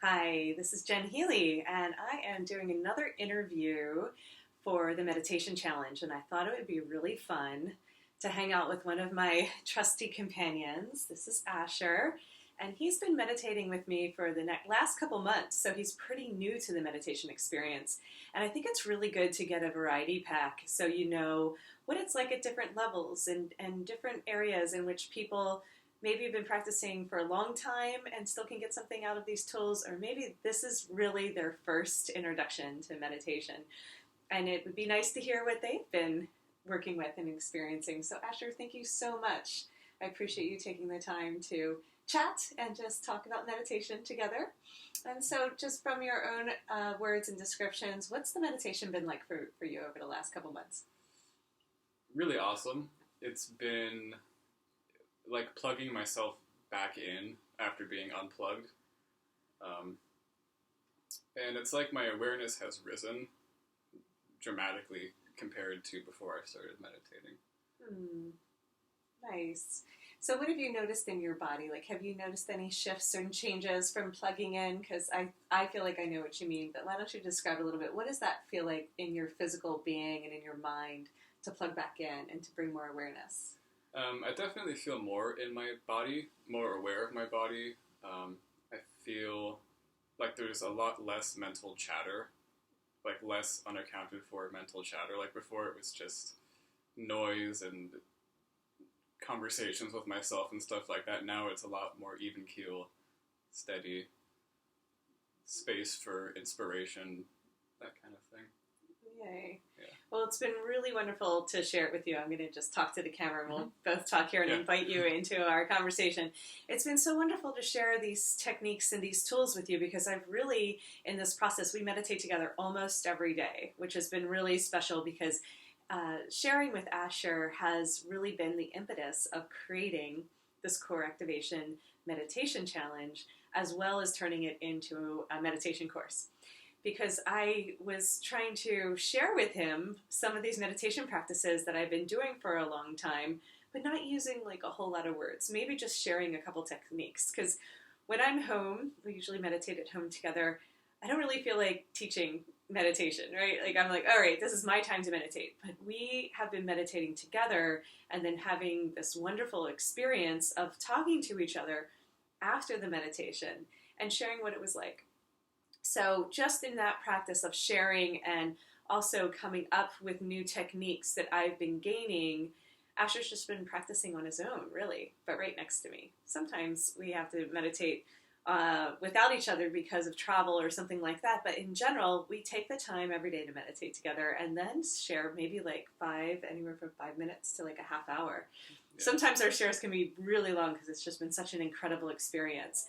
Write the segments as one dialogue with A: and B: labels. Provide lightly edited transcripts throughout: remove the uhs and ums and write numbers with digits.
A: Hi, this is Jen Healy, and I am doing another interview for the Meditation Challenge. And I thought it would be really fun to hang out with one of my trusty companions. This is Asher, and he's been meditating with me for the last couple months, so he's pretty new to the meditation experience. And I think it's really good to get a variety pack so you know what it's like at different levels and different areas in which people maybe you've been practicing for a long time and still can get something out of these tools, or maybe this is really their first introduction to meditation. And it would be nice to hear what they've been working with and experiencing. So Asher, thank you so much. I appreciate you taking the time to chat and just talk about meditation together. And so just from your own words and descriptions, what's the meditation been like for you over the last couple months?
B: Really awesome. It's been like plugging myself back in after being unplugged. And it's like my awareness has risen dramatically compared to before I started meditating.
A: Nice. So what have you noticed in your body? Like, have you noticed any shifts and changes from plugging in? Because I feel like I know what you mean, but why don't you describe a little bit? What does that feel like in your physical being and in your mind to plug back in and to bring more awareness?
B: I definitely feel more in my body, more aware of my body. I feel like there's a lot less mental chatter, like less unaccounted for mental chatter. Like before it was just noise and conversations with myself and stuff like that. Now it's a lot more even keel, steady, space for inspiration, that kind of thing.
A: Yay.
B: Yeah.
A: Well, it's been really wonderful to share it with you. I'm going to just talk to the camera and we'll both talk here and invite you into our conversation. It's been so wonderful to share these techniques and these tools with you because I've really, in this process, we meditate together almost every day, which has been really special because sharing with Asher has really been the impetus of creating this core activation meditation challenge as well as turning it into a meditation course. Because I was trying to share with him some of these meditation practices that I've been doing for a long time, but not using like a whole lot of words, maybe just sharing a couple techniques. Because when I'm home, we usually meditate at home together, I don't really feel like teaching meditation, right? Like I'm like, all right, this is my time to meditate. But we have been meditating together and then having this wonderful experience of talking to each other after the meditation and sharing what it was like. So just in that practice of sharing and also coming up with new techniques that I've been gaining, Asher's just been practicing on his own, really, but right next to me. Sometimes we have to meditate without each other because of travel or something like that, but in general, we take the time every day to meditate together and then share maybe like anywhere from 5 minutes to like a half hour. Yeah. Sometimes our shares can be really long because it's just been such an incredible experience.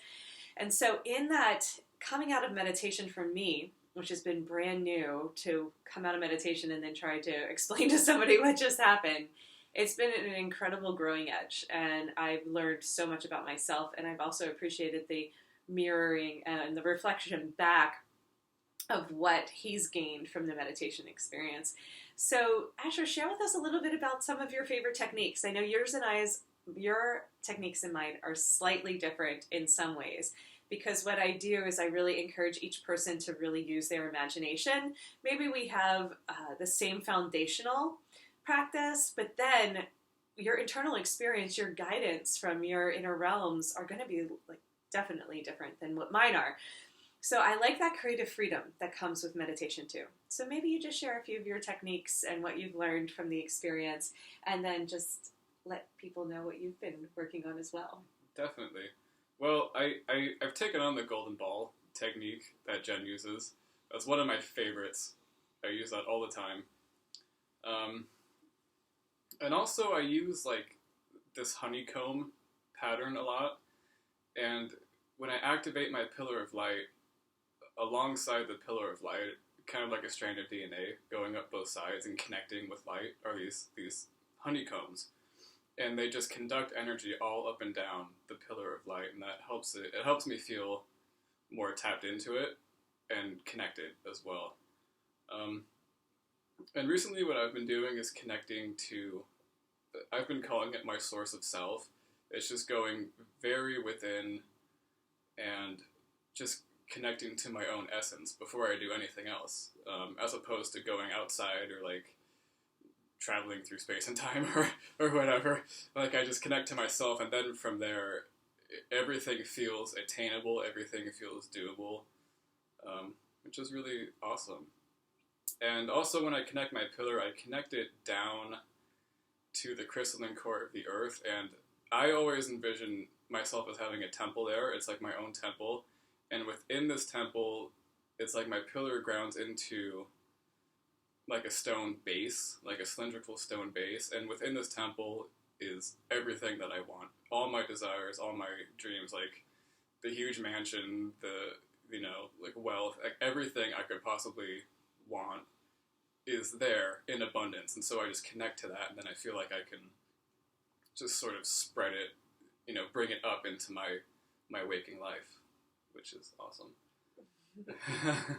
A: And so in that, coming out of meditation for me, which has been brand new to come out of meditation and then try to explain to somebody what just happened, it's been an incredible growing edge. And I've learned so much about myself, and I've also appreciated the mirroring and the reflection back of what he's gained from the meditation experience. So, Asher, share with us a little bit about some of your favorite techniques. I know your techniques and mine are slightly different in some ways. Because what I do is I really encourage each person to really use their imagination. Maybe we have the same foundational practice, but then your internal experience, your guidance from your inner realms are going to be like definitely different than what mine are. So I like that creative freedom that comes with meditation too. So maybe you just share a few of your techniques and what you've learned from the experience, and then just let people know what you've been working on as well.
B: Definitely. Well, I've taken on the golden ball technique that Jen uses. That's one of my favorites. I use that all the time. And also I use like this honeycomb pattern a lot. And when I activate my pillar of light, alongside the pillar of light, kind of like a strand of DNA going up both sides and connecting with light, are these honeycombs. And they just conduct energy all up and down the pillar of light, and that helps it helps me feel more tapped into it and connected as well. And recently what I've been doing is connecting to, I've been calling it my source of self. It's just going very within and just connecting to my own essence before I do anything else, as opposed to going outside or like traveling through space and time or whatever. Like I just connect to myself, and then from there, everything feels attainable, everything feels doable, which is really awesome. And also when I connect my pillar, I connect it down to the crystalline core of the earth, and I always envision myself as having a temple there. It's like my own temple, and within this temple, it's like my pillar grounds into like a stone base, like a cylindrical stone base, and within this temple is everything that I want. All my desires, all my dreams, like the huge mansion, the, you know, like wealth, like everything I could possibly want is there in abundance. And so I just connect to that, and then I feel like I can just sort of spread it, you know, bring it up into my waking life, which is awesome.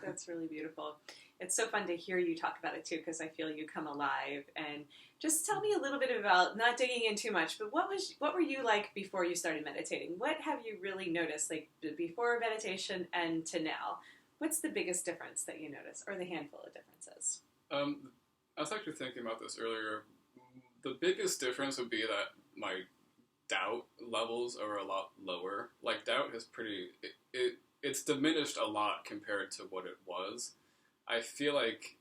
A: That's really beautiful. It's so fun to hear you talk about it too, because I feel you come alive. And just tell me a little bit about, not digging in too much, but what were you like before you started meditating? What have you really noticed, like before meditation and to now? What's the biggest difference that you notice, or the handful of differences?
B: I was actually thinking about this earlier. The biggest difference would be that my doubt levels are a lot lower. Like doubt is it's diminished a lot compared to what it was. I feel like,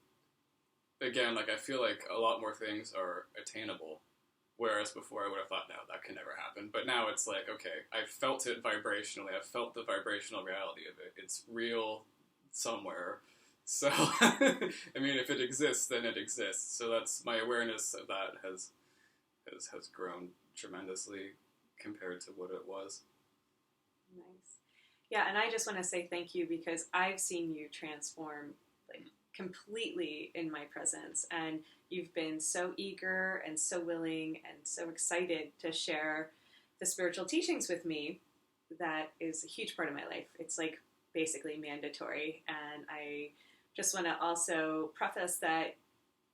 B: again, like I feel like a lot more things are attainable, whereas before I would have thought, no, that can never happen. But now it's like, okay, I felt it vibrationally. I felt the vibrational reality of it. It's real somewhere. So, I mean, if it exists, then it exists. So that's, my awareness of that has grown tremendously compared to what it was.
A: Nice. Yeah, and I just want to say thank you, because I've seen you transform like completely in my presence, and you've been so eager and so willing and so excited to share the spiritual teachings with me. That is a huge part of my life. It's like basically mandatory, and I just want to also preface that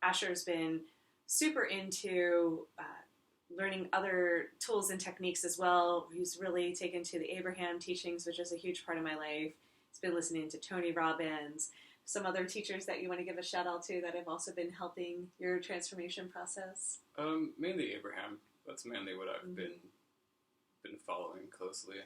A: Asher's been super into learning other tools and techniques as well. He's really taken to the Abraham teachings, which is a huge part of my life. He's been listening to Tony Robbins, some other teachers that you want to give a shout out to that have also been helping your transformation process.
B: Mainly Abraham. That's mainly what I've been following closely.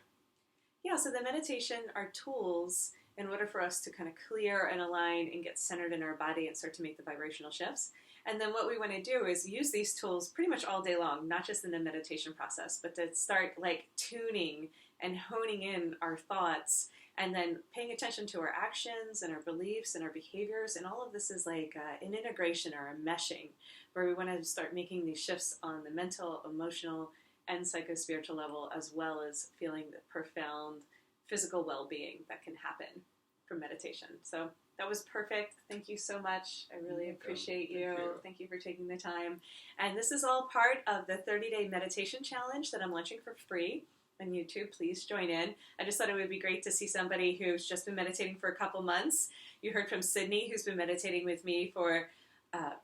A: Yeah, so the meditation are tools in order for us to kind of clear and align and get centered in our body and start to make the vibrational shifts. And then what we want to do is use these tools pretty much all day long, not just in the meditation process, but to start like tuning and honing in our thoughts, and then paying attention to our actions and our beliefs and our behaviors. And all of this is like an integration or a meshing, where we want to start making these shifts on the mental, emotional, and psycho-spiritual level, as well as feeling the profound physical well-being that can happen from meditation. So that was perfect. Thank you so much. I really appreciate you. Thank you for taking the time. And this is all part of the 30-day meditation challenge that I'm launching for free on YouTube. Please join in. I just thought it would be great to see somebody who's just been meditating for a couple months. You heard from Sydney, who's been meditating with me for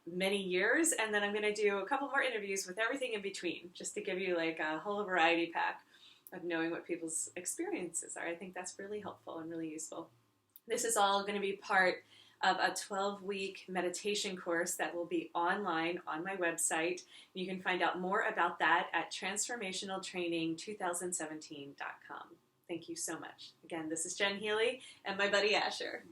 A: many years, and then I'm going to do a couple more interviews with everything in between, just to give you like a whole variety pack of knowing what people's experiences are. I think that's really helpful and really useful. This is all going to be part of a 12-week meditation course that will be online on my website. You can find out more about that at transformationaltraining2017.com. Thank you so much. Again, this is Jen Healy and my buddy Asher.